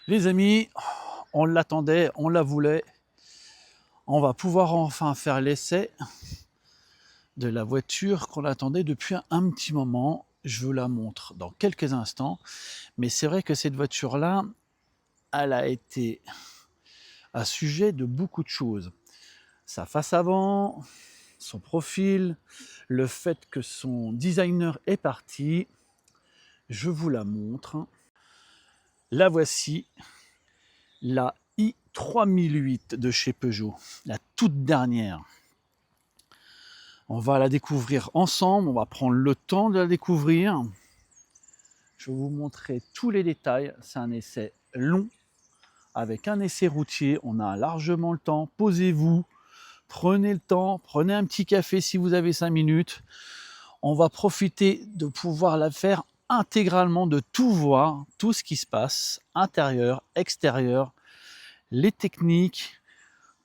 Les amis, on l'attendait, on la voulait. On va pouvoir enfin faire l'essai de la voiture qu'on attendait depuis un petit moment. Je vous la montre dans quelques instants. Mais c'est vrai que cette voiture-là, elle a été à sujet de beaucoup de choses. Sa face avant, son profil, le fait que son designer est parti. Je vous la montre. La voici, la i3008 de chez Peugeot, la toute dernière. On va la découvrir ensemble, on va prendre le temps de la découvrir. Je vais vous montrer tous les détails. C'est un essai long, avec un essai routier. On a largement le temps. Posez-vous, prenez le temps, prenez un petit café si vous avez 5 minutes. On va profiter de pouvoir la faire intégralement, de tout voir, tout ce qui se passe, intérieur, extérieur, les techniques,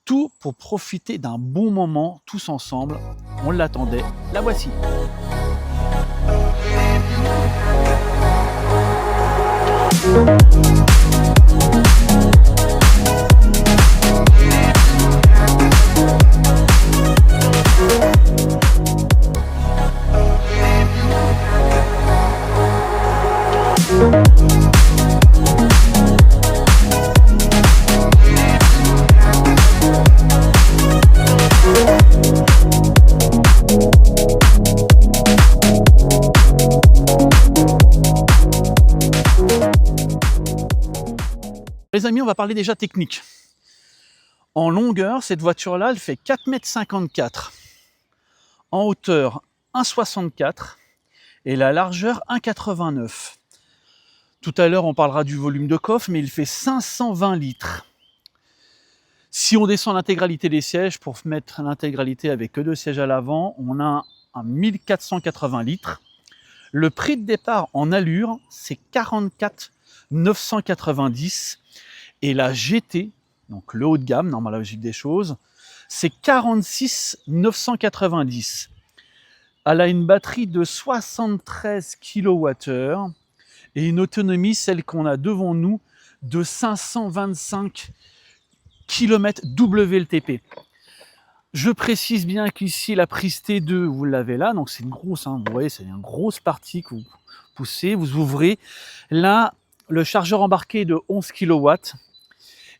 tout pour profiter d'un bon moment tous ensemble. On l'attendait, la voici. Les amis, on va parler déjà technique. En longueur, cette voiture-là, elle fait 4,54 m. En hauteur, 1,64 m. Et la largeur, 1,89 m. Tout à l'heure, on parlera du volume de coffre, mais il fait 520 litres. Si on descend l'intégralité des sièges, pour mettre l'intégralité avec que 2 sièges à l'avant, on a un 1480 litres. Le prix de départ en allure, c'est 44 990. Et la GT, donc le haut de gamme, dans la logique des choses, c'est 46 990. Elle a une batterie de 73 kWh et une autonomie, celle qu'on a devant nous, de 525 km WLTP. Je précise bien qu'ici, la prise T2, vous l'avez là, donc c'est une grosse, vous voyez, c'est une grosse partie que vous poussez, vous ouvrez. Là, le chargeur embarqué est de 11 kW.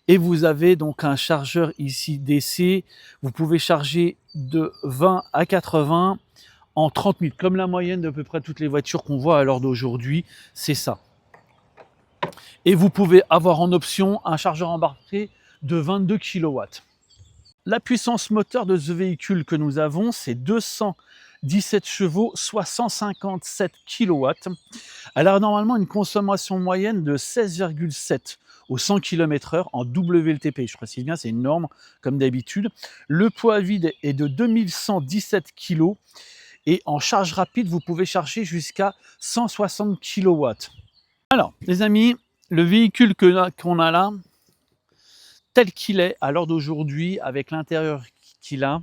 Et vous avez donc un chargeur ici DC. Vous pouvez charger de 20 à 80 en 30 minutes. Comme la moyenne d'à peu près toutes les voitures qu'on voit à l'heure d'aujourd'hui, c'est ça. Et vous pouvez avoir en option un chargeur embarqué de 22 kW. La puissance moteur de ce véhicule que nous avons, c'est 217 chevaux, soit 157 kW. Elle a normalement une consommation moyenne de 16,7 au 100 km/h en WLTP. Je précise bien, c'est une norme comme d'habitude. Le poids vide est de 2117 kg et en charge rapide, vous pouvez charger jusqu'à 160 kW. Alors, les amis, le véhicule qu'on a là, tel qu'il est à l'heure d'aujourd'hui, avec l'intérieur qu'il a,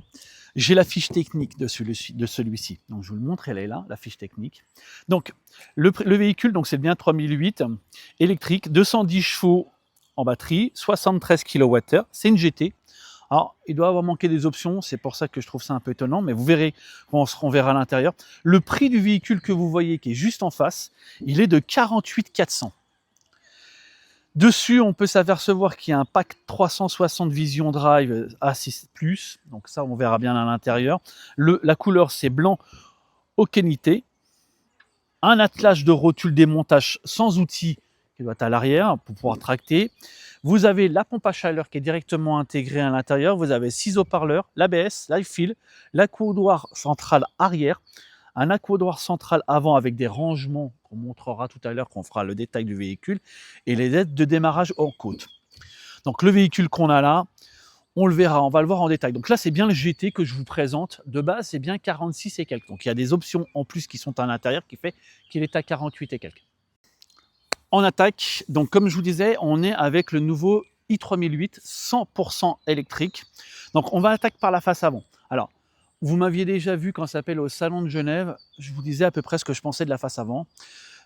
j'ai la fiche technique de celui-ci. Donc, je vous le montre, elle est là, la fiche technique. Donc, le véhicule, donc c'est bien 3008, électrique, 210 chevaux en batterie, 73 kWh, c'est une GT. Alors, il doit avoir manqué des options, c'est pour ça que je trouve ça un peu étonnant, mais vous verrez, on verra à l'intérieur. Le prix du véhicule que vous voyez, qui est juste en face, il est de 48 400. Dessus, on peut s'apercevoir qu'il y a un pack 360 Vision Drive A6+, donc ça, on verra bien à l'intérieur. La couleur, c'est blanc Okenité. Un attelage de rotule démontage sans outil qui doit être à l'arrière pour pouvoir tracter. Vous avez la pompe à chaleur qui est directement intégrée à l'intérieur. Vous avez 6 haut-parleurs, l'ABS, l'iFeel, l'accoudoir central arrière, un accoudoir central avant avec des rangements qu'on montrera tout à l'heure, qu'on fera le détail du véhicule, et les aides de démarrage hors côte. Donc le véhicule qu'on a là, on le verra, on va le voir en détail. Donc là, c'est bien le GT que je vous présente. De base, c'est bien 46 et quelques. Donc il y a des options en plus qui sont à l'intérieur qui fait qu'il est à 48 et quelques. En attaque, donc comme je vous disais, on est avec le nouveau i3008 100% électrique. Donc on va attaquer par la face avant. Alors, vous m'aviez déjà vu quand ça s'appelle au Salon de Genève, je vous disais à peu près ce que je pensais de la face avant.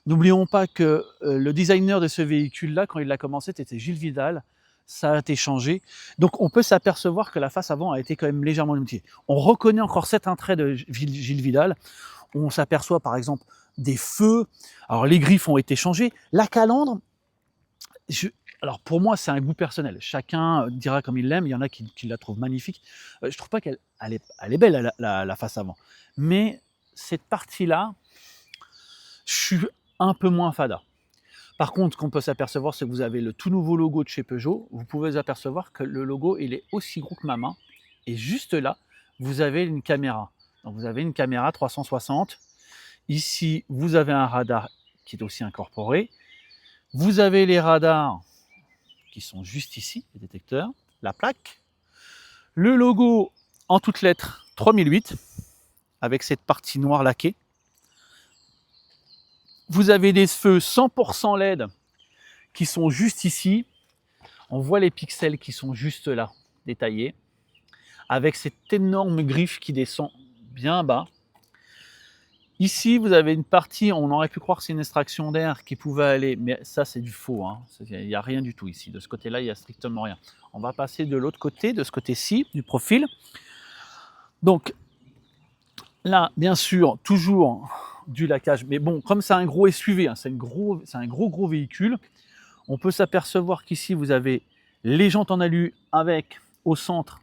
N'oublions pas que le designer de ce véhicule-là, quand il a commencé, c'était Gilles Vidal. Ça a été changé. Donc on peut s'apercevoir que la face avant a été quand même légèrement modifiée. On reconnaît encore certains traits de Gilles Vidal. On s'aperçoit par exemple des feux. Alors les griffes ont été changées. La calandre, alors pour moi c'est un goût personnel. Chacun dira comme il l'aime. Il y en a qui la trouvent magnifique. Je trouve pas qu'elle est belle la face avant. Mais cette partie-là, je suis un peu moins fada. Par contre, ce qu'on peut s'apercevoir, c'est que vous avez le tout nouveau logo de chez Peugeot. Vous pouvez vous apercevoir que le logo, il est aussi gros que ma main. Et juste là, vous avez une caméra. Donc vous avez une caméra 360. Ici, vous avez un radar qui est aussi incorporé. Vous avez les radars qui sont juste ici, les détecteurs, la plaque. Le logo en toutes lettres 3008, avec cette partie noire laquée. Vous avez des feux 100% LED qui sont juste ici. On voit les pixels qui sont juste là, détaillés, avec cette énorme griffe qui descend bien bas. Ici, vous avez une partie, on aurait pu croire que c'est une extraction d'air qui pouvait aller, mais ça c'est du faux, hein. Il n'y a rien du tout ici. De ce côté-là, il n'y a strictement rien. On va passer de l'autre côté, de ce côté-ci, du profil. Donc là, bien sûr, toujours du laquage, mais bon, comme c'est un gros SUV, hein, c'est un gros véhicule, on peut s'apercevoir qu'ici, vous avez les jantes en alu avec, au centre,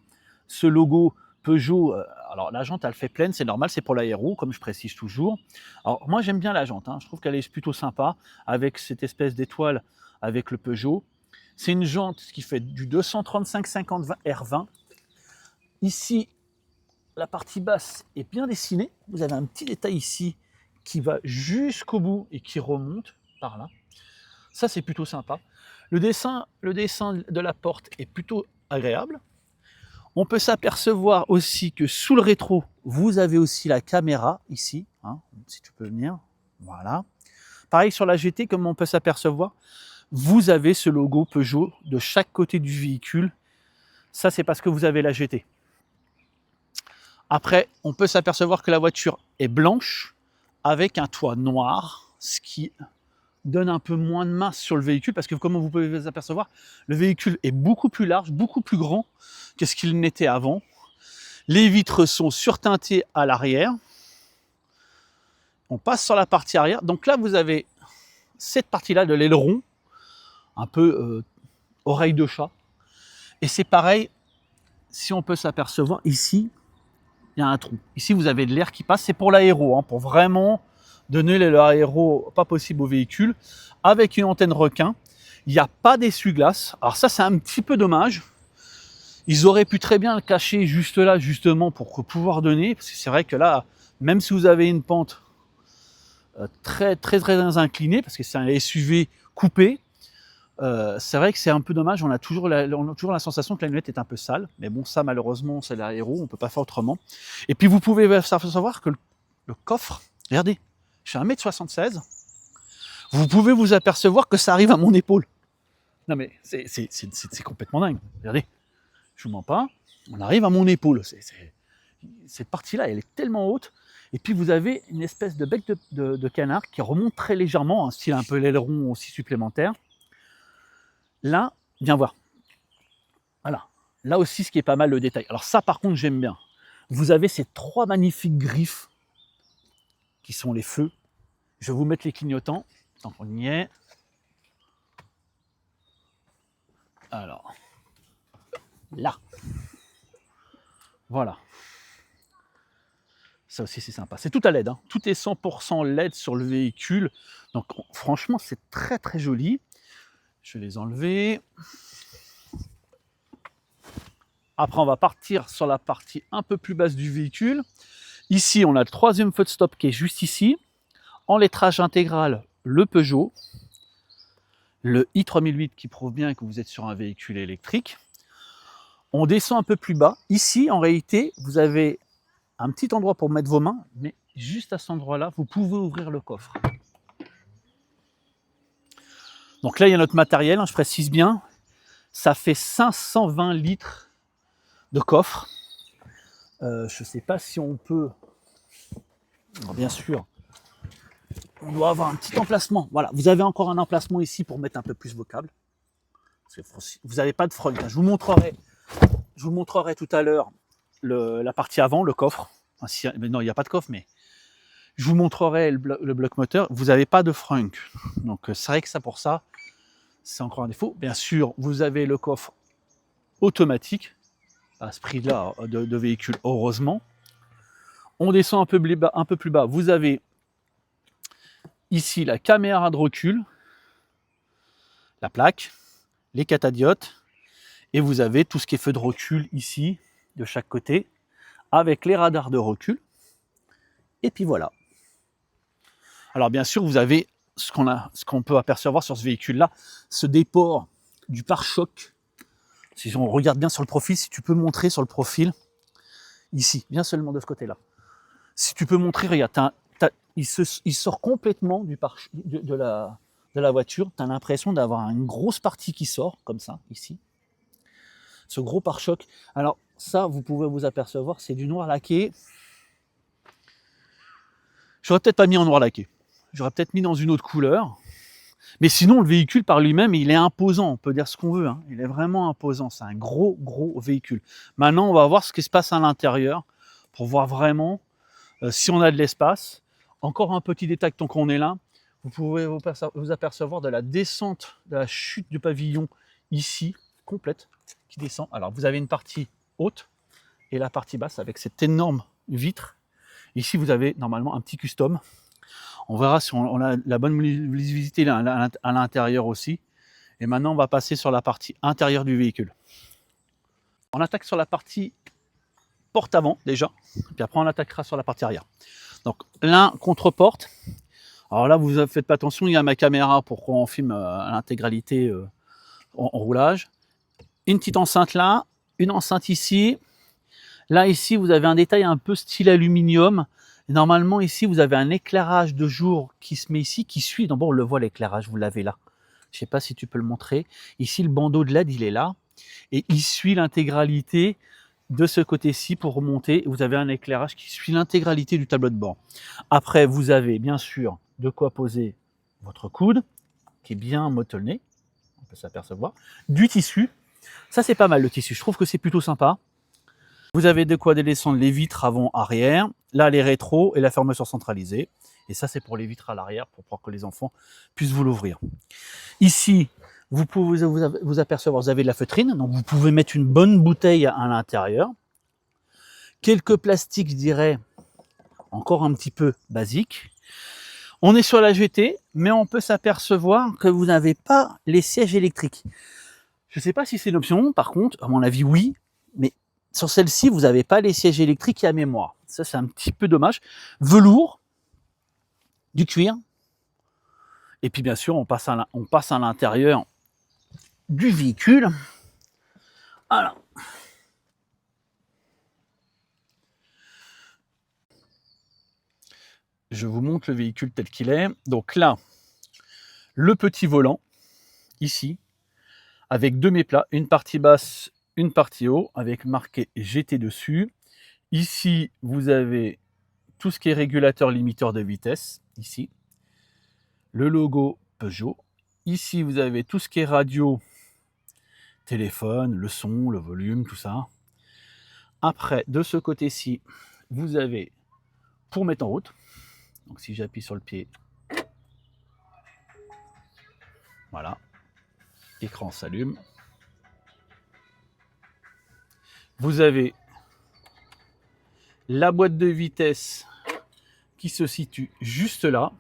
ce logo Peugeot. Alors la jante, elle fait pleine, c'est normal, c'est pour l'aéro, comme je précise toujours. Alors moi, j'aime bien la jante, hein, je trouve qu'elle est plutôt sympa, avec cette espèce d'étoile avec le Peugeot. C'est une jante qui fait du 235/50 R20. Ici, la partie basse est bien dessinée. Vous avez un petit détail ici qui va jusqu'au bout et qui remonte par là. Ça, c'est plutôt sympa. Le dessin de la porte est plutôt agréable. On peut s'apercevoir aussi que sous le rétro, vous avez aussi la caméra ici, hein, si tu peux venir. Voilà. Pareil sur la GT, comme on peut s'apercevoir, vous avez ce logo Peugeot de chaque côté du véhicule. Ça, c'est parce que vous avez la GT. Après, on peut s'apercevoir que la voiture est blanche avec un toit noir, ce qui donne un peu moins de masse sur le véhicule, parce que comme vous pouvez vous apercevoir, le véhicule est beaucoup plus large, beaucoup plus grand que ce qu'il n'était avant. Les vitres sont surteintées à l'arrière. On passe sur la partie arrière. Donc là, vous avez cette partie-là de l'aileron, un peu oreille de chat. Et c'est pareil, si on peut s'apercevoir, ici, il y a un trou. Ici, vous avez de l'air qui passe. C'est pour l'aéro, hein, pour vraiment donner l'aéro pas possible au véhicule, avec une antenne requin. Il n'y a pas d'essuie-glace. Alors ça, c'est un petit peu dommage. Ils auraient pu très bien le cacher juste là, justement, pour pouvoir donner. Parce que c'est vrai que là, même si vous avez une pente très inclinée, parce que c'est un SUV coupé, c'est vrai que c'est un peu dommage. On a toujours la sensation que la lunette est un peu sale. Mais bon, ça, malheureusement, c'est l'aéro. On ne peut pas faire autrement. Et puis, vous pouvez savoir que le coffre, regardez, je fais 1m76. Vous pouvez vous apercevoir que ça arrive à mon épaule. Non mais c'est complètement dingue. Regardez, je ne vous mens pas, on arrive à mon épaule. Cette partie-là, elle est tellement haute. Et puis vous avez une espèce de bec de canard qui remonte très légèrement, un style un peu l'aileron aussi supplémentaire. Là, viens voir. Voilà. Là aussi, ce qui est pas mal, le détail. Alors ça, par contre, j'aime bien. Vous avez ces trois magnifiques griffes qui sont les feux. Je vais vous mettre les clignotants. Tant qu'on y est. Alors, là. Voilà. Ça aussi, c'est sympa. C'est tout à LED. Hein. Tout est 100% LED sur le véhicule. Donc, franchement, c'est très joli. Je vais les enlever. Après, on va partir sur la partie un peu plus basse du véhicule. Ici, on a le troisième feu de stop qui est juste ici. En lettrage intégral, le Peugeot. Le i3008 qui prouve bien que vous êtes sur un véhicule électrique. On descend un peu plus bas. Ici, en réalité, vous avez un petit endroit pour mettre vos mains, mais juste à cet endroit-là, vous pouvez ouvrir le coffre. Donc là, il y a notre matériel, hein, je précise bien. Ça fait 520 litres de coffre. Je ne sais pas si on peut... Alors, bien sûr, on doit avoir un petit emplacement. Voilà, vous avez encore un emplacement ici pour mettre un peu plus vos câbles. Vous n'avez pas de front. Je vous montrerai tout à l'heure la partie avant, le coffre. Enfin, mais non, il n'y a pas de coffre, mais je vous montrerai le bloc moteur. Vous n'avez pas de frunk. Donc c'est vrai que ça, pour ça, c'est encore un défaut. Bien sûr, vous avez le coffre automatique à ce prix-là de véhicule, heureusement. On descend un peu plus bas. Vous avez ici la caméra de recul, la plaque, les catadiotes, et vous avez tout ce qui est feu de recul ici, de chaque côté, avec les radars de recul. Et puis voilà. Alors bien sûr, vous avez ce qu'on peut apercevoir sur ce véhicule-là, ce déport du pare-choc. Si on regarde bien sur le profil, si tu peux montrer sur le profil, ici, bien seulement de ce côté-là. Si tu peux montrer, regarde, il sort complètement de la voiture. Tu as l'impression d'avoir une grosse partie qui sort, comme ça, ici. Ce gros pare-choc. Alors ça, vous pouvez vous apercevoir, c'est du noir laqué. J'aurais peut-être pas mis en noir laqué. J'aurais peut-être mis dans une autre couleur. Mais sinon, le véhicule par lui-même, il est imposant. On peut dire ce qu'on veut. Hein. Il est vraiment imposant. C'est un gros véhicule. Maintenant, on va voir ce qui se passe à l'intérieur pour voir vraiment si on a de l'espace. Encore un petit détail tant qu'on est là. Vous pouvez vous apercevoir de la descente, de la chute du pavillon ici, complète, qui descend. Alors, vous avez une partie haute et la partie basse avec cette énorme vitre. Ici, vous avez normalement un petit custom. On verra si on a la bonne visibilité à l'intérieur aussi. Et maintenant, on va passer sur la partie intérieure du véhicule. On attaque sur la partie porte avant déjà, puis après on attaquera sur la partie arrière. Donc l'un contre-porte. Alors là, vous ne faites pas attention, il y a ma caméra pour qu'on filme à l'intégralité en roulage. Une petite enceinte là, une enceinte ici. Là, ici, vous avez un détail un peu style aluminium. Et normalement, ici, vous avez un éclairage de jour qui se met ici, qui suit. D'abord, on le voit l'éclairage, vous l'avez là. Je ne sais pas si tu peux le montrer. Ici, le bandeau de LED, il est là. Et il suit l'intégralité de ce côté-ci pour remonter. Vous avez un éclairage qui suit l'intégralité du tableau de bord. Après, vous avez bien sûr de quoi poser votre coude, qui est bien motelné. On peut s'apercevoir. Du tissu. Ça, c'est pas mal, le tissu. Je trouve que c'est plutôt sympa. Vous avez de quoi descendre les vitres avant-arrière. Là, les rétros et la fermeture centralisée. Et ça, c'est pour les vitres à l'arrière, pour que les enfants puissent vous l'ouvrir. Ici, vous pouvez vous apercevoir, vous avez de la feutrine. Donc, vous pouvez mettre une bonne bouteille à l'intérieur. Quelques plastiques, je dirais, encore un petit peu basiques. On est sur la GT, mais on peut s'apercevoir que vous n'avez pas les sièges électriques. Je ne sais pas si c'est une option, par contre, à mon avis, oui. Mais sur celle-ci, vous n'avez pas les sièges électriques et à mémoire. Ça, c'est un petit peu dommage. Velours, du cuir. Et puis, bien sûr, on passe à l'intérieur du véhicule. Voilà. Je vous montre le véhicule tel qu'il est. Donc là, le petit volant, ici, avec deux méplats, une partie basse, une partie haut, avec marqué GT dessus. Ici, vous avez tout ce qui est régulateur limiteur de vitesse, ici. Le logo Peugeot. Ici, vous avez tout ce qui est radio, téléphone, le son, le volume, tout ça. Après, de ce côté-ci, vous avez pour mettre en route. Donc si j'appuie sur le pied, voilà, l'écran s'allume. Vous avez la boîte de vitesse qui se situe juste là.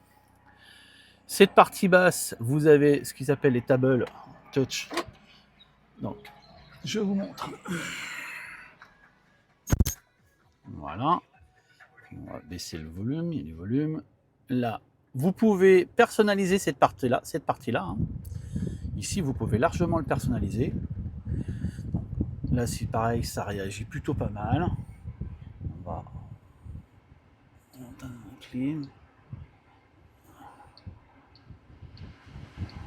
Cette partie basse, vous avez ce qu'ils appellent les tables touch. Donc, je vous montre. Voilà. On va baisser le volume, il y a du volume. Là, vous pouvez personnaliser cette partie-là. Hein. Ici, vous pouvez largement le personnaliser. Là, c'est pareil, ça réagit plutôt pas mal. On va monter un clean.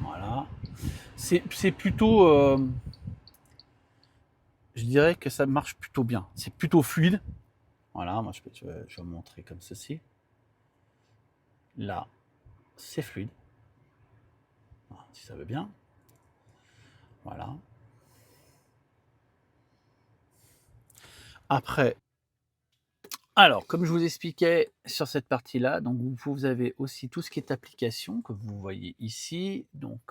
Voilà. C'est plutôt... je dirais que ça marche plutôt bien. C'est plutôt fluide. Voilà, moi je vais vous montrer comme ceci. Là, c'est fluide. Si ça veut bien. Voilà. Après, alors, comme je vous expliquais sur cette partie-là, donc vous avez aussi tout ce qui est application que vous voyez ici. Donc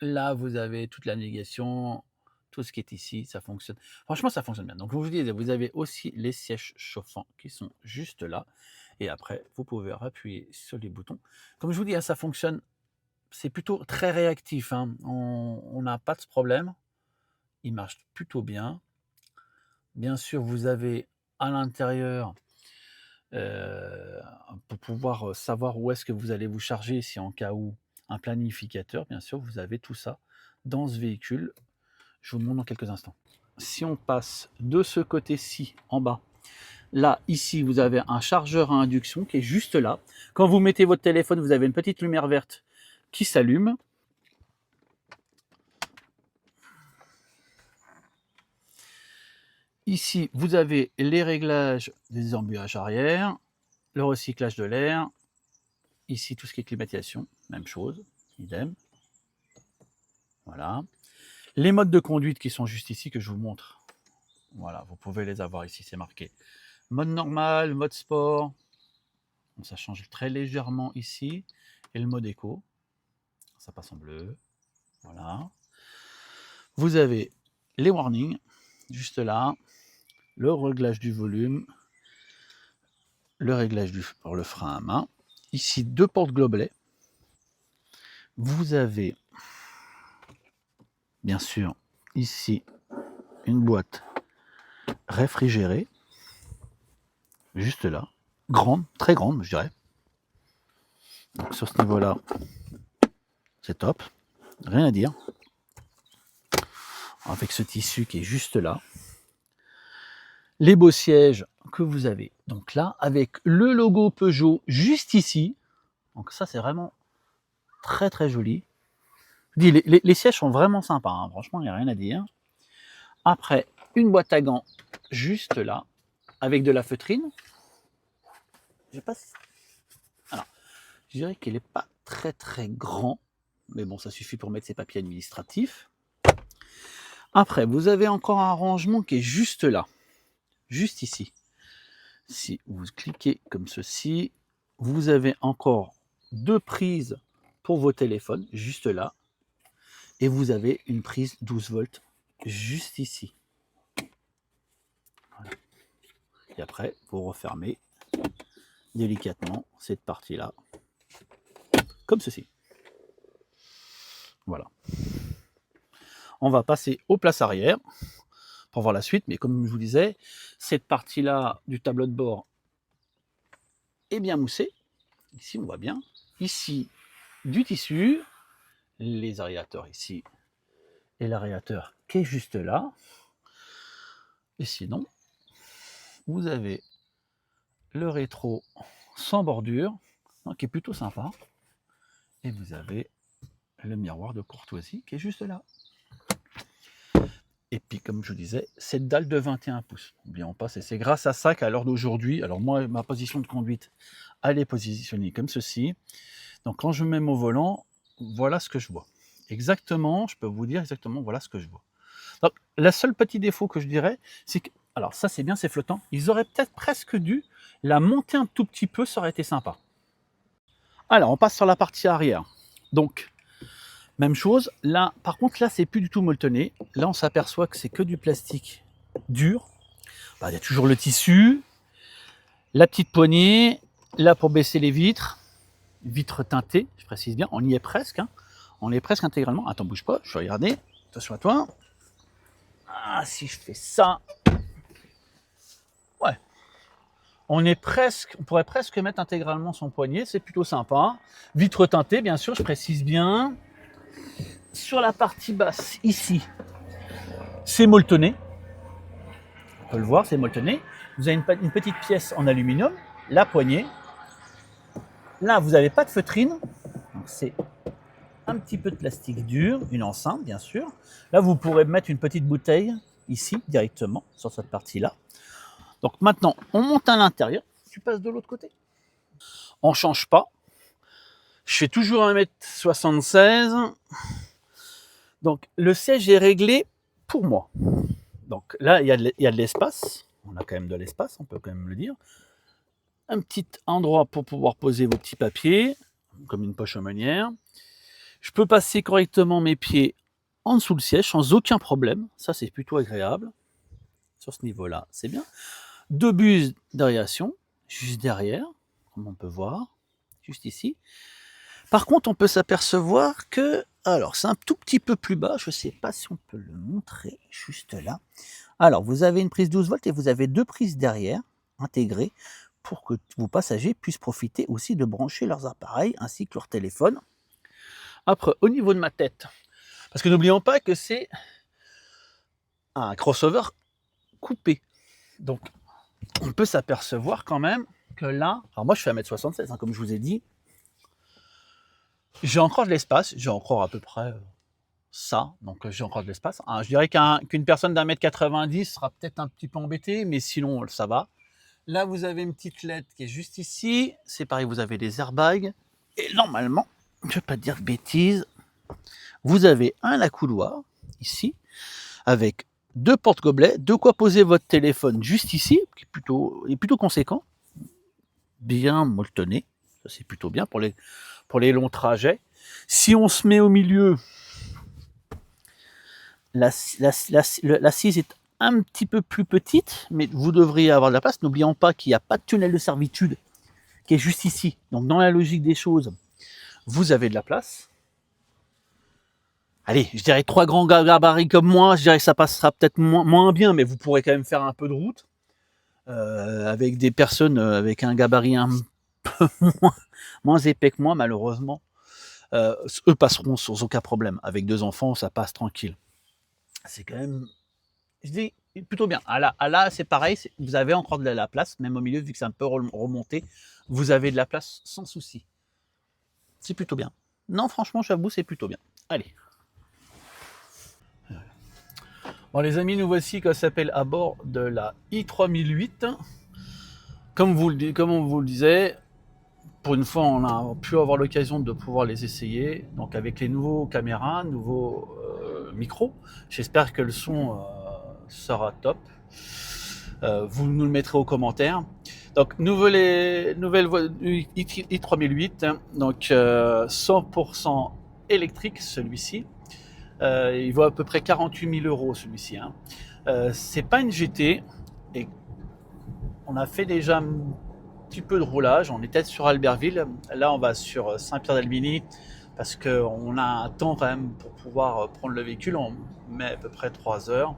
là, vous avez toute la navigation, tout ce qui est ici, ça fonctionne. Franchement, ça fonctionne bien. Donc je vous disais, vous avez aussi les sièges chauffants qui sont juste là. Et après, vous pouvez appuyer sur les boutons. Comme je vous dis, ça fonctionne, c'est plutôt très réactif, hein. On n'a pas de problème. Il marche plutôt bien. Bien sûr, vous avez à l'intérieur, pour pouvoir savoir où est-ce que vous allez vous charger, si en cas où, un planificateur, bien sûr, vous avez tout ça dans ce véhicule. Je vous le montre dans quelques instants. Si on passe de ce côté-ci, en bas, là, ici, vous avez un chargeur à induction qui est juste là. Quand vous mettez votre téléphone, vous avez une petite lumière verte qui s'allume. Ici, vous avez les réglages des embuages arrière, le recyclage de l'air. Ici, tout ce qui est climatisation, même chose, idem. Voilà. Les modes de conduite qui sont juste ici, que je vous montre. Voilà, vous pouvez les avoir ici, c'est marqué. Mode normal, mode sport. Donc, ça change très légèrement ici. Et le mode éco, ça passe en bleu. Voilà. Vous avez les warnings, juste là. Le réglage du volume. Le réglage pour le frein à main. Ici, 2 portes gobelets. Vous avez, bien sûr, ici, une boîte réfrigérée. Juste là. Grande, très grande, je dirais. Donc, sur ce niveau-là, c'est top. Rien à dire. Avec ce tissu qui est juste là. Les beaux sièges que vous avez. Donc là, avec le logo Peugeot juste ici. Donc ça, c'est vraiment très très joli. Je dis, les sièges sont vraiment sympas, hein. Franchement, il n'y a rien à dire. Après, une boîte à gants juste là, avec de la feutrine. Je passe. Alors, je dirais qu'il n'est pas très très grand, mais bon, ça suffit pour mettre ses papiers administratifs. Après, vous avez encore un rangement qui est juste là, juste ici. Si vous cliquez comme ceci, vous avez encore 2 prises pour vos téléphones, juste là. Et vous avez une prise 12 volts juste ici. Voilà. Et après, vous refermez délicatement cette partie-là, comme ceci. Voilà. On va passer aux places arrière pour voir la suite, mais comme je vous disais, cette partie-là du tableau de bord est bien moussée. Ici, on voit bien. Ici, du tissu, les aérateurs ici, et l'aérateur qui est juste là. Et sinon, vous avez le rétro sans bordure, qui est plutôt sympa. Et vous avez le miroir de courtoisie qui est juste là. Et puis, comme je vous disais, cette dalle de 21 pouces. N'oublions pas, c'est grâce à ça qu'à l'heure d'aujourd'hui, alors moi, ma position de conduite, elle est positionnée comme ceci. Donc, quand je me mets au volant, voilà ce que je vois. Exactement, je peux vous dire exactement, voilà ce que je vois. Donc, la seule petit défaut que je dirais, c'est que, alors ça c'est bien, c'est flottant, ils auraient peut-être presque dû la monter un tout petit peu, ça aurait été sympa. Alors, on passe sur la partie arrière. Donc, même chose, là, par contre, là, c'est plus du tout molletonné. Là, on s'aperçoit que c'est que du plastique dur. Bah, il y a toujours le tissu, la petite poignée, là pour baisser les vitres teintées, je précise bien, on y est presque, hein. On y est presque intégralement. Attends, bouge pas, je vais regarder. Attention à toi. Ah, si je fais ça, ouais. On pourrait presque mettre intégralement son poignet, c'est plutôt sympa. Vitre teintée, bien sûr, je précise bien. Sur la partie basse, ici, c'est molletonné. On peut le voir, c'est molletonné. Vous avez une petite pièce en aluminium, la poignée. Là, vous n'avez pas de feutrine, donc c'est un petit peu de plastique dur, une enceinte, bien sûr. Là, vous pourrez mettre une petite bouteille ici, directement, sur cette partie-là. Donc maintenant, on monte à l'intérieur. Tu passes de l'autre côté. On ne change pas. Je fais toujours 1m76. Donc le siège est réglé pour moi. Donc là, il y a de l'espace. On a quand même de l'espace, on peut quand même le dire. Un petit endroit pour pouvoir poser vos petits papiers, comme une poche aumônière. Je peux passer correctement mes pieds en dessous le siège sans aucun problème. Ça, c'est plutôt agréable. Sur ce niveau-là, c'est bien. 2 buses d'aération, juste derrière, comme on peut voir, juste ici. Par contre, on peut s'apercevoir que, alors c'est un tout petit peu plus bas, je ne sais pas si on peut le montrer, juste là. Alors, vous avez une prise 12 volts et vous avez 2 prises derrière, intégrées, pour que vos passagers puissent profiter aussi de brancher leurs appareils ainsi que leur téléphone. Après, au niveau de ma tête, parce que n'oublions pas que c'est un crossover coupé. Donc, on peut s'apercevoir quand même que là, alors moi je fais 1m76, hein, comme je vous ai dit, j'ai encore de l'espace, j'ai encore à peu près ça, donc j'ai encore de l'espace. Je dirais qu'une personne d'1m90 sera peut-être un petit peu embêtée, mais sinon ça va. Là, vous avez une petite LED qui est juste ici, c'est pareil, vous avez des airbags, et normalement, je ne vais pas dire de bêtises, vous avez un accoudoir, ici, avec 2 porte-gobelets, de quoi poser votre téléphone juste ici, qui est plutôt conséquent, bien molletonné, ça c'est plutôt bien pour les longs trajets. Si on se met au milieu, l'assise est un petit peu plus petite, mais vous devriez avoir de la place. N'oublions pas qu'il n'y a pas de tunnel de servitude qui est juste ici. Donc dans la logique des choses, vous avez de la place. Allez, je dirais 3 grands gabarits comme moi, je dirais que ça passera peut-être moins bien, mais vous pourrez quand même faire un peu de route. Avec des personnes avec un gabarit un peu moins épais que moi, malheureusement, eux passeront sans aucun problème. Avec 2 enfants, ça passe tranquille. C'est quand même, je dis, plutôt bien. Là, c'est pareil, vous avez encore de la place, même au milieu, vu que c'est un peu remonté, vous avez de la place sans souci. C'est plutôt bien. Non, franchement, j'avoue, c'est plutôt bien. Allez. Bon, les amis, nous voici, qu'on s'appelle à bord de la i3008. Comme on vous le disait, pour une fois, on a pu avoir l'occasion de pouvoir les essayer. Donc, avec les nouveaux caméras, nouveaux micros, j'espère que le son sera top. Vous nous le mettrez aux commentaires. Donc, nouvelle i3008, donc 100% électrique, celui-ci. Il vaut à peu près 48 000 € celui-ci. C'est pas une GT, et on a fait déjà un petit peu de roulage. On était sur Albertville, là on va sur Saint-Pierre-d'Albigny parce qu'on a un temps quand même pour pouvoir prendre le véhicule. On met à peu près 3 heures.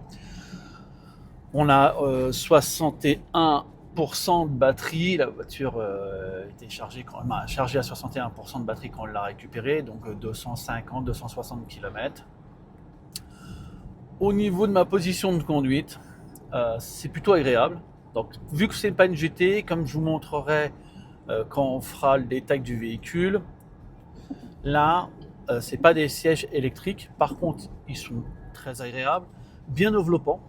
On a 61% de batterie. La voiture était chargée à 61% de batterie quand on l'a récupérée, donc 250-260 km. Au niveau de ma position de conduite, c'est plutôt agréable. Donc, vu que c'est pas une GT, comme je vous montrerai quand on fera le détail du véhicule, là, c'est pas des sièges électriques. Par contre, ils sont très agréables, bien enveloppants.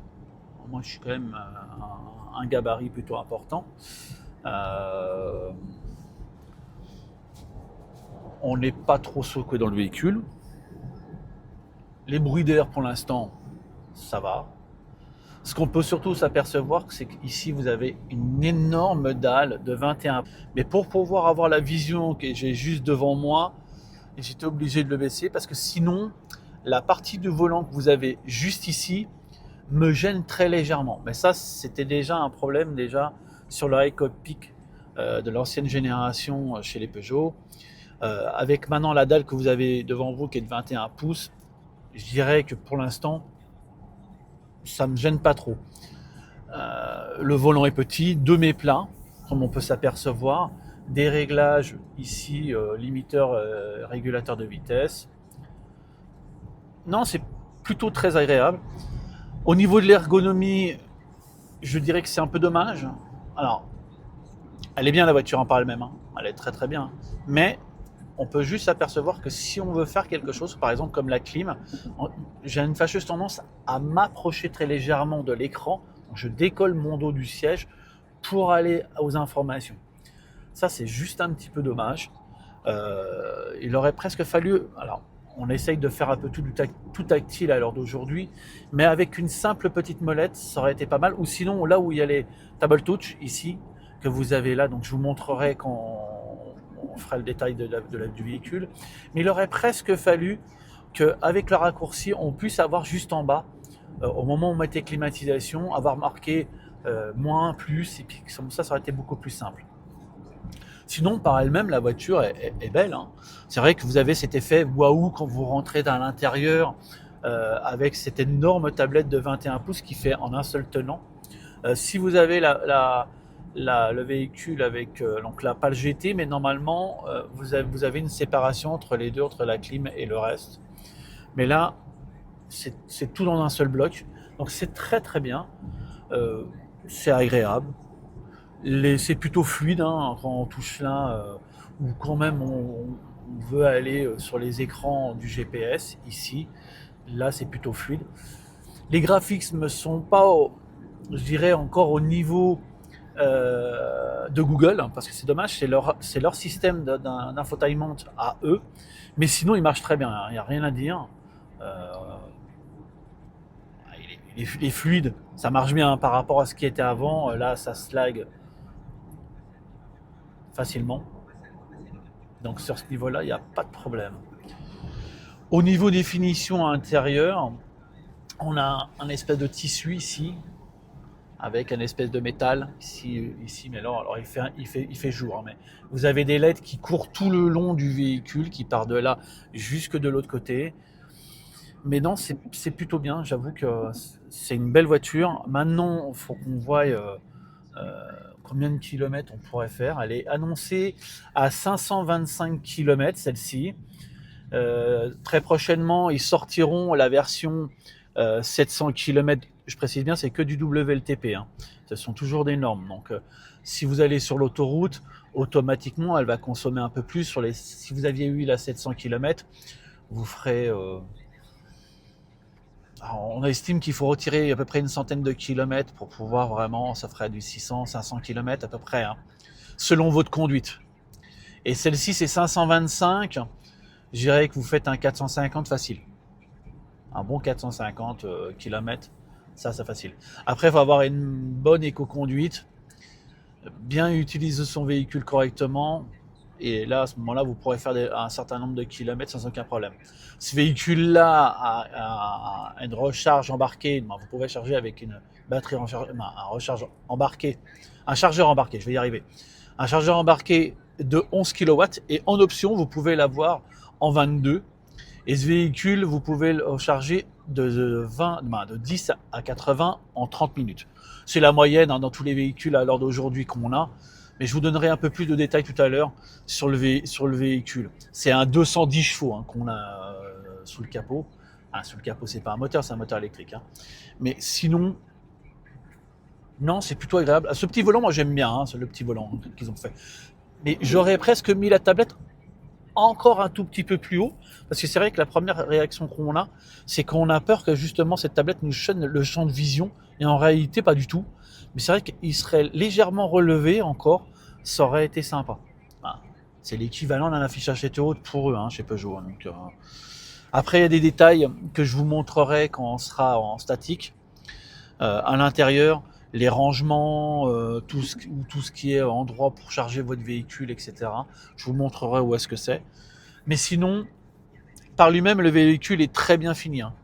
Moi, je suis quand même un gabarit plutôt important. On n'est pas trop secoué dans le véhicule. Les bruits d'air, pour l'instant, ça va. Ce qu'on peut surtout s'apercevoir, c'est qu'ici, vous avez une énorme dalle de 21. Mais pour pouvoir avoir la vision que j'ai juste devant moi, j'étais obligé de le baisser parce que sinon, la partie du volant que vous avez juste ici me gêne très légèrement. Mais ça, c'était déjà un problème déjà sur le Cockpit de l'ancienne génération chez les Peugeot. Avec maintenant la dalle que vous avez devant vous qui est de 21 pouces, je dirais que pour l'instant, ça me gêne pas trop. Le volant est petit, 2 mets plats, comme on peut s'apercevoir, des réglages ici, limiteur, régulateur de vitesse. Non, c'est plutôt très agréable. Au niveau de l'ergonomie, je dirais que c'est un peu dommage. Alors, elle est bien la voiture en par elle-même, hein. Elle est très très bien. Mais on peut juste s'apercevoir que si on veut faire quelque chose, par exemple comme la clim, j'ai une fâcheuse tendance à m'approcher très légèrement de l'écran. Je décolle mon dos du siège pour aller aux informations. Ça, c'est juste un petit peu dommage. Il aurait presque fallu, alors on essaye de faire un peu tout tactile à l'heure d'aujourd'hui, mais avec une simple petite molette, ça aurait été pas mal. Ou sinon, là où il y a les table touch, ici, que vous avez là, donc je vous montrerai quand on fera le détail du véhicule, mais il aurait presque fallu qu'avec le raccourci, on puisse avoir juste en bas, au moment où on mettait climatisation, avoir marqué moins, plus, et puis comme ça aurait été beaucoup plus simple. Sinon, par elle-même, la voiture est belle, hein. C'est vrai que vous avez cet effet waouh quand vous rentrez dans l'intérieur avec cette énorme tablette de 21 pouces qui fait en un seul tenant. Si vous avez le véhicule avec donc la pale GT, mais normalement vous avez une séparation entre les deux, entre la clim et le reste. Mais là, c'est tout dans un seul bloc, donc c'est très très bien. Euh, c'est agréable. C'est plutôt fluide hein, quand on touche là, ou quand même on veut aller sur les écrans du GPS ici. Là, c'est plutôt fluide. Les graphiques ne sont pas, je dirais, encore au niveau de Google, hein, parce que c'est dommage, c'est leur système d'infotainment à eux. Mais sinon, il marche très bien, il n'y a rien à dire. Euh, il est fluide, ça marche bien hein, par rapport à ce qui était avant. Là, ça se lag facilement. Donc sur ce niveau-là, il n'y a pas de problème. Au niveau des finitions intérieures, on a un espèce de tissu ici, avec un espèce de métal ici mais alors il fait jour. Hein, mais vous avez des LED qui courent tout le long du véhicule, qui part de là jusque de l'autre côté. Mais non, c'est plutôt bien. J'avoue que c'est une belle voiture. Maintenant, il faut qu'on voie combien de kilomètres on pourrait faire. Elle est annoncée à 525 kilomètres, celle-ci. Très prochainement, ils sortiront la version 700 km. Je précise bien, c'est que du WLTP. Hein. Ce sont toujours des normes. Donc, si vous allez sur l'autoroute, automatiquement, elle va consommer un peu plus. Si vous aviez eu la 700 km, vous ferez. On estime qu'il faut retirer à peu près une centaine de kilomètres pour pouvoir vraiment. Ça ferait du 600, 500 km à peu près, hein, selon votre conduite. Et celle-ci, c'est 525. Je dirais que vous faites un 450 facile. Un bon 450 km, ça c'est facile. Après, il faut avoir une bonne éco-conduite, bien utiliser son véhicule correctement, et là, à ce moment-là, vous pourrez faire un certain nombre de kilomètres sans aucun problème. Ce véhicule-là a une recharge embarquée, vous pouvez charger avec une batterie embarquée, un chargeur embarqué, je vais y arriver. Un chargeur embarqué de 11 kW, et en option, vous pouvez l'avoir en 22. Et ce véhicule, vous pouvez le recharger de 10 à 80 en 30 minutes. C'est la moyenne hein, dans tous les véhicules à l'heure d'aujourd'hui qu'on a. Mais je vous donnerai un peu plus de détails tout à l'heure sur le véhicule. C'est un 210 chevaux hein, qu'on a sous le capot. Ah, sous le capot, c'est pas un moteur, c'est un moteur électrique. Hein. Mais sinon, non, c'est plutôt agréable. Ce petit volant, moi j'aime bien, hein, c'est le petit volant qu'ils ont fait. Mais j'aurais presque mis la tablette encore un tout petit peu plus haut, parce que c'est vrai que la première réaction qu'on a, c'est qu'on a peur que justement cette tablette nous chaîne le champ de vision, et en réalité pas du tout. Mais c'est vrai qu'il serait légèrement relevé encore, ça aurait été sympa. Voilà. C'est l'équivalent d'un affichage tête haute pour eux, hein, chez Peugeot. Donc, après, il y a des détails que je vous montrerai quand on sera en statique. À l'intérieur, les rangements, tout ce qui est endroit pour charger votre véhicule, etc. Je vous montrerai où est-ce que c'est. Mais sinon, par lui-même, le véhicule est très bien fini. Hein.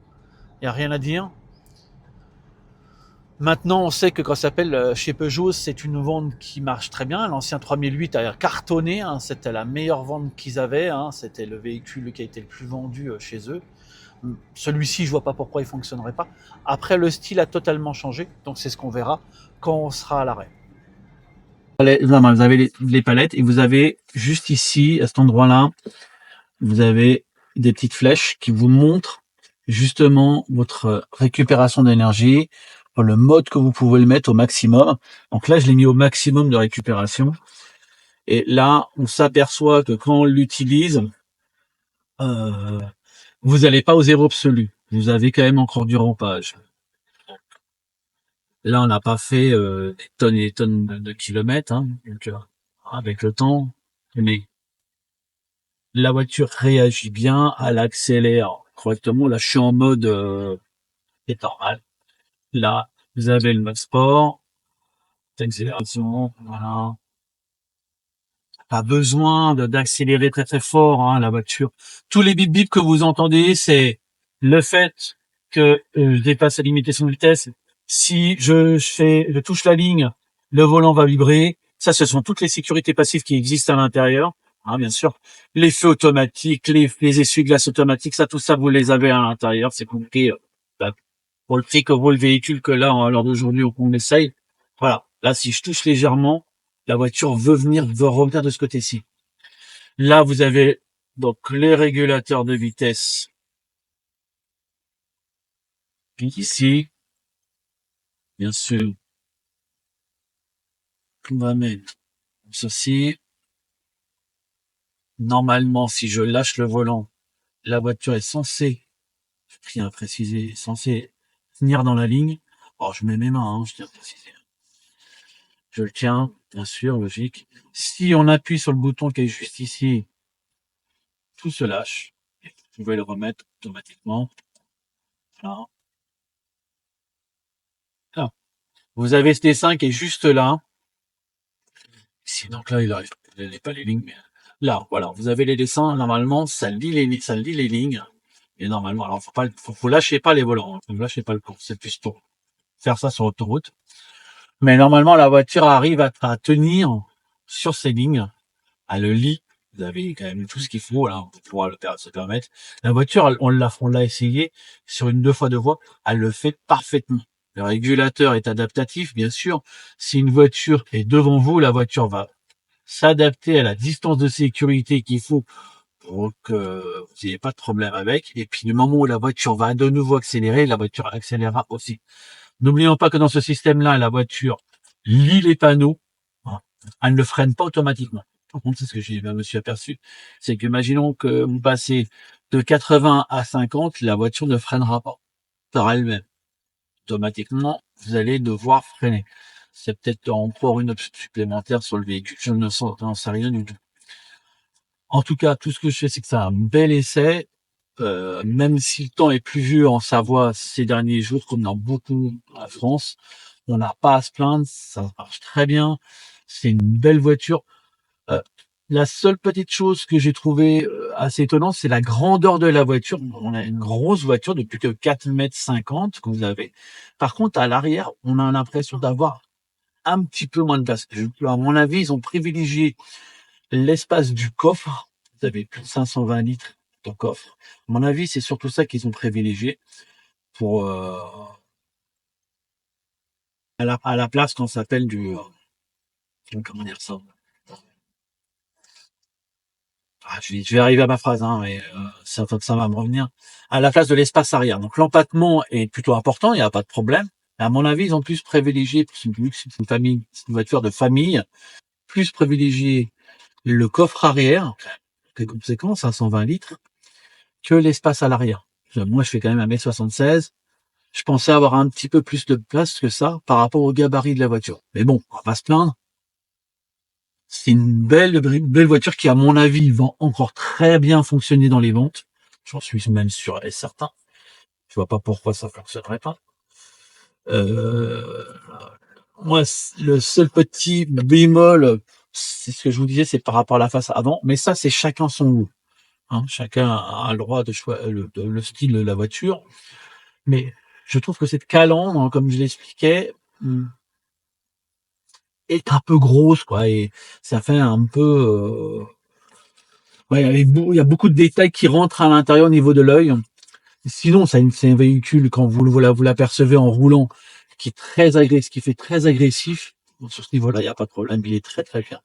Il n'y a rien à dire. Maintenant, on sait que quand ça s'appelle chez Peugeot, c'est une vente qui marche très bien. L'ancien 3008 a cartonné. Hein. C'était la meilleure vente qu'ils avaient. Hein. C'était le véhicule qui a été le plus vendu chez eux. Celui-ci, je vois pas pourquoi il fonctionnerait pas. Après, le style a totalement changé. Donc, c'est ce qu'on verra quand on sera à l'arrêt. Vous avez les palettes et vous avez juste ici, à cet endroit-là, vous avez des petites flèches qui vous montrent justement votre récupération d'énergie, le mode que vous pouvez le mettre au maximum. Donc là, je l'ai mis au maximum de récupération. Et là, on s'aperçoit que quand on l'utilise, euh, vous n'allez pas au zéro absolu. Vous avez quand même encore du rampage. Là, on n'a pas fait des tonnes et des tonnes de kilomètres. Hein, donc, avec le temps, mais La voiture réagit bien, elle accélère correctement. Là, je suis en mode c'est normal. Là, vous avez le mode sport, d'accélération, voilà. Pas besoin d'accélérer très très fort, hein, la voiture. Tous les bip bip que vous entendez, c'est le fait que je dépasse la limitation de vitesse. Si je touche la ligne, le volant va vibrer. Ça, ce sont toutes les sécurités passives qui existent à l'intérieur. Hein, bien sûr. Les feux automatiques, les essuie-glaces automatiques, ça, tout ça, vous les avez à l'intérieur. C'est compris bah, pour le prix que vaut le véhicule que là, à l'heure d'aujourd'hui, on essaye. Voilà. Là, si je touche légèrement, la voiture veut revenir de ce côté-ci. Là, vous avez donc les régulateurs de vitesse. Puis ici, bien sûr, on va mettre ceci. Normalement, si je lâche le volant, la voiture est censée, je tiens à préciser, censée tenir dans la ligne. Oh, je mets mes mains, hein, je tiens à préciser. Je le tiens, bien sûr, logique. Si on appuie sur le bouton qui est juste ici, tout se lâche. Vous pouvez le remettre automatiquement. Voilà. Là. Vous avez ce dessin qui est juste là. Si, donc là, il n'est pas les lignes, mais là, voilà, vous avez les dessins. Normalement, ça lit les lignes. Et normalement, alors, faut lâcher pas les volants, hein. Vous lâchez pas le cours. C'est plus pour faire ça sur autoroute. Mais normalement, la voiture arrive à tenir sur ces lignes. Elle le lit. Vous avez quand même tout ce qu'il faut, là, pour pouvoir se permettre. La voiture, on l'a essayé sur une 2x2 voies. Elle le fait parfaitement. Le régulateur est adaptatif, bien sûr. Si une voiture est devant vous, la voiture va s'adapter à la distance de sécurité qu'il faut pour que vous n'ayez pas de problème avec. Et puis, du moment où la voiture va de nouveau accélérer, la voiture accélérera aussi. N'oublions pas que dans ce système-là, la voiture lit les panneaux. Hein. Elle ne freine pas automatiquement. Par contre, c'est ce que je me suis aperçu. C'est que, imaginons que vous passez de 80 à 50, la voiture ne freinera pas par elle-même. Automatiquement, vous allez devoir freiner. C'est peut-être encore une option supplémentaire sur le véhicule. Je n'en sais rien du tout. En tout cas, tout ce que je sais, c'est que c'est un bel essai. Même si le temps est pluvieux en Savoie ces derniers jours, comme dans beaucoup en France, on n'a pas à se plaindre, ça marche très bien. C'est une belle voiture. Euh, la seule petite chose que j'ai trouvé assez étonnante, c'est la grandeur de la voiture. On a une grosse voiture de plus que 4,50 m que vous avez. Par contre, à l'arrière, on a l'impression d'avoir un petit peu moins de place. À mon avis, ils ont privilégié l'espace du coffre. Vous avez plus de 520 litres de coffre. À mon avis, c'est surtout ça qu'ils ont privilégié pour à la place qu'on s'appelle du comment dire ça. Ah, je vais arriver à ma phrase, hein, mais ça va me revenir. À la place de l'espace arrière. Donc l'empattement est plutôt important, il n'y a pas de problème. À mon avis, ils ont plus privilégié, vu que c'est une famille, c'est une voiture de famille, plus privilégié le coffre arrière, que conséquence, 520 litres, que l'espace à l'arrière. Moi, je fais quand même 1,76 m. Je pensais avoir un petit peu plus de place que ça par rapport au gabarit de la voiture. Mais bon, on va pas se plaindre. C'est une belle voiture qui, à mon avis, va encore très bien fonctionner dans les ventes. J'en suis même sûr et certain. Je vois pas pourquoi ça fonctionnerait pas. Euh, Moi, le seul petit bémol, c'est ce que je vous disais, c'est par rapport à la face avant. Mais ça, c'est chacun son goût. Hein. Chacun a le droit de choisir le style de la voiture. Mais je trouve que cette calandre, hein, comme je l'expliquais, est un peu grosse, quoi, et ça fait un peu, ouais, il y a beaucoup de détails qui rentrent à l'intérieur au niveau de l'œil. Sinon, c'est un véhicule quand vous l'apercevez en roulant, qui est très agressif, qui fait très agressif. Bon, sur ce niveau-là, il n'y a pas de problème, il est très très bien.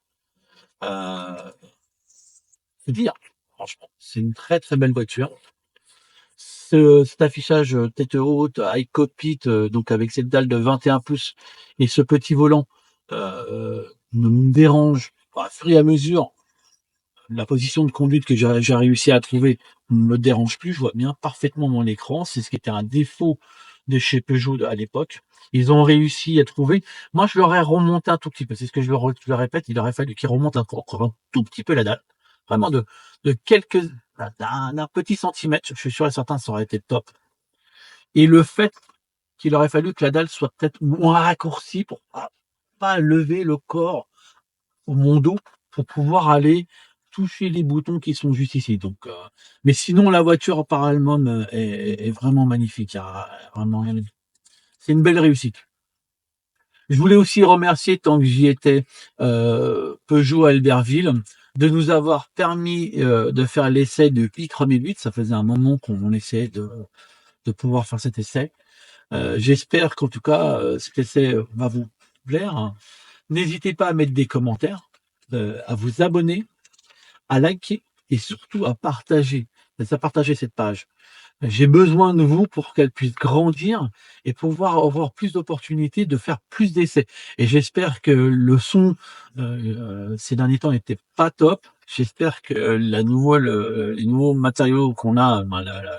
Euh, Faut dire, franchement, c'est une très très belle voiture. Cet affichage tête haute, high cockpit, donc avec cette dalle de 21 pouces et ce petit volant ne me dérange pas. À fur et à mesure, la position de conduite que j'ai réussi à trouver ne me dérange plus. Je vois bien parfaitement mon écran. C'est ce qui était un défaut de chez Peugeot à l'époque. Ils ont réussi à trouver. Moi, je leur ai remonté un tout petit peu. C'est ce que je le répète. Il aurait fallu qu'ils remontent encore un tout petit peu la dalle. vraiment de quelques, d'un petit centimètre, je suis sûr et certain, ça aurait été top. Et le fait qu'il aurait fallu que la dalle soit peut-être moins raccourcie pour pas lever le corps ou mon dos pour pouvoir aller toucher les boutons qui sont juste ici. Donc, mais sinon, la voiture par elle-même est vraiment magnifique. Il y a vraiment rien à dire. C'est une belle réussite. Je voulais aussi remercier, tant que j'y étais, Peugeot à Albertville, de nous avoir permis de faire l'essai de i3008. Ça faisait un moment qu'on essayait de pouvoir faire cet essai. J'espère qu'en tout cas, cet essai va vous plaire. N'hésitez pas à mettre des commentaires, à vous abonner, à liker et surtout à partager cette page. J'ai besoin de vous pour qu'elle puisse grandir et pouvoir avoir plus d'opportunités de faire plus d'essais. Et j'espère que le son ces derniers temps n'était pas top. J'espère que les nouveaux matériaux qu'on a,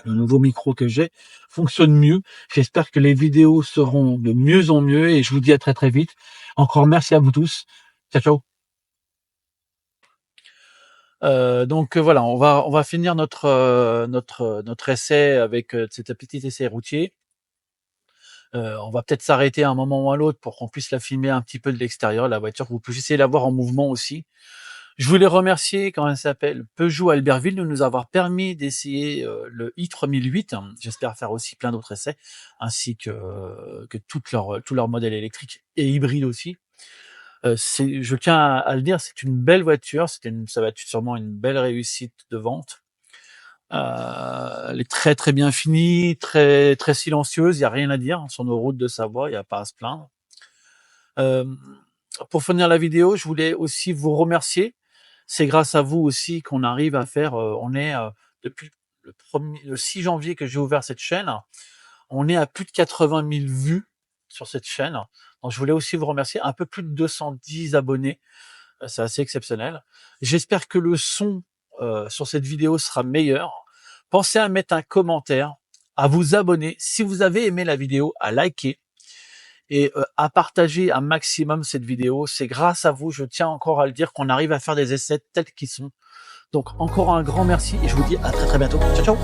le nouveau micro que j'ai, fonctionne mieux. J'espère que les vidéos seront de mieux en mieux et je vous dis à très très vite. Encore merci à vous tous. Ciao, ciao. Donc voilà, on va finir notre essai avec cet petit essai routier. On va peut-être s'arrêter à un moment ou à l'autre pour qu'on puisse la filmer un petit peu de l'extérieur, la voiture, que vous puissiez la voir en mouvement aussi. Je voulais remercier, comment elle s'appelle, Peugeot Albertville, de nous avoir permis d'essayer le i3008. J'espère faire aussi plein d'autres essais, ainsi que tous leurs modèles électriques et hybrides aussi. Je tiens à le dire, c'est une belle voiture, ça va être sûrement une belle réussite de vente. Elle est très très bien finie, très très silencieuse, il y a rien à dire sur nos routes de Savoie, il y a pas à se plaindre. Pour finir la vidéo, je voulais aussi vous remercier. C'est grâce à vous aussi qu'on arrive à faire. On est depuis le 6 janvier que j'ai ouvert cette chaîne, on est à plus de 80 000 vues sur cette chaîne. Donc je voulais aussi vous remercier. Un peu plus de 210 abonnés, c'est assez exceptionnel. J'espère que le son sur cette vidéo sera meilleur. Pensez à mettre un commentaire, à vous abonner. Si vous avez aimé la vidéo, à liker et à partager un maximum cette vidéo. C'est grâce à vous, je tiens encore à le dire, qu'on arrive à faire des essais tels qu'ils sont. Donc encore un grand merci et je vous dis à très très bientôt. Ciao ciao.